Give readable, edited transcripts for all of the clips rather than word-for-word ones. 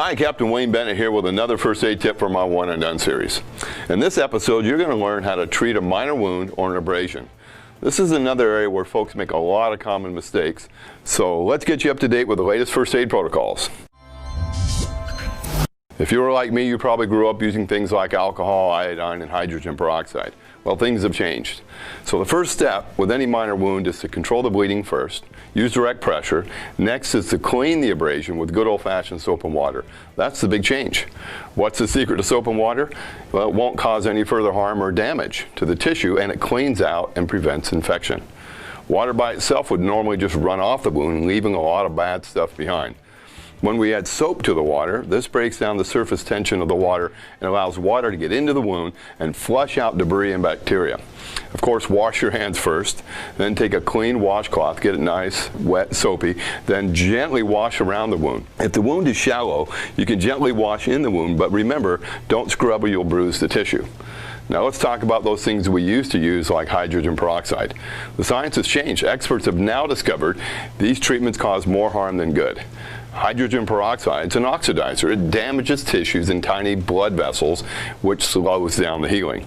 Hi, Captain Wayne Bennett here with another first aid tip from our One and Done series. In this episode, you're going to learn how to treat a minor wound or an abrasion. This is another area where folks make a lot of common mistakes. So let's get you up to date with the latest first aid protocols. If you were like me, you probably grew up using things like alcohol, iodine, and hydrogen peroxide. Well, things have changed. So the first step with any minor wound is to control the bleeding first, use direct pressure. Next is to clean the abrasion with good old-fashioned soap and water. That's the big change. What's the secret to soap and water? Well, it won't cause any further harm or damage to the tissue, and it cleans out and prevents infection. Water by itself would normally just run off the wound, leaving a lot of bad stuff behind. When we add soap to the water, this breaks down the surface tension of the water and allows water to get into the wound and flush out debris and bacteria. Of course, wash your hands first, then take a clean washcloth, get it nice, wet, soapy, then gently wash around the wound. If the wound is shallow, you can gently wash in the wound, but remember, don't scrub or you'll bruise the tissue. Now let's talk about those things we used to use, like hydrogen peroxide. The science has changed. Experts have now discovered these treatments cause more harm than good. Hydrogen peroxide is an oxidizer. It damages tissues in tiny blood vessels, which slows down the healing.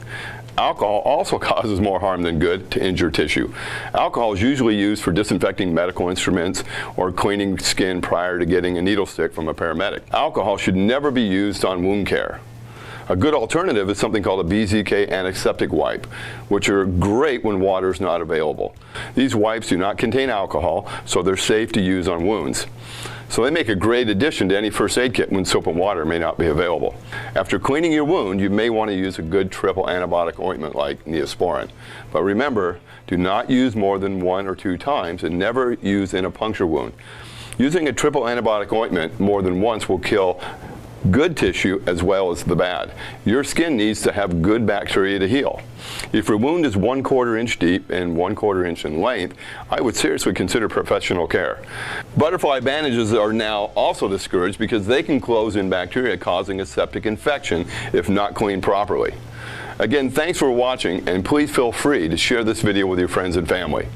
Alcohol also causes more harm than good to injured tissue. Alcohol is usually used for disinfecting medical instruments or cleaning skin prior to getting a needle stick from a paramedic. Alcohol should never be used on wound care. A good alternative is something called a BZK antiseptic wipe, which are great when water is not available. These wipes do not contain alcohol, so they're safe to use on wounds. So they make a great addition to any first aid kit when soap and water may not be available. After cleaning your wound, you may want to use a good triple antibiotic ointment like Neosporin. But remember, do not use more than 1 or 2 times and never use in a puncture wound. Using a triple antibiotic ointment more than once will kill good tissue as well as the bad. Your skin needs to have good bacteria to heal. If your wound is 1/4 inch deep and 1/4 inch in length, I would seriously consider professional care. Butterfly bandages are now also discouraged because they can close in bacteria, causing a septic infection if not cleaned properly. Again, thanks for watching, and please feel free to share this video with your friends and family.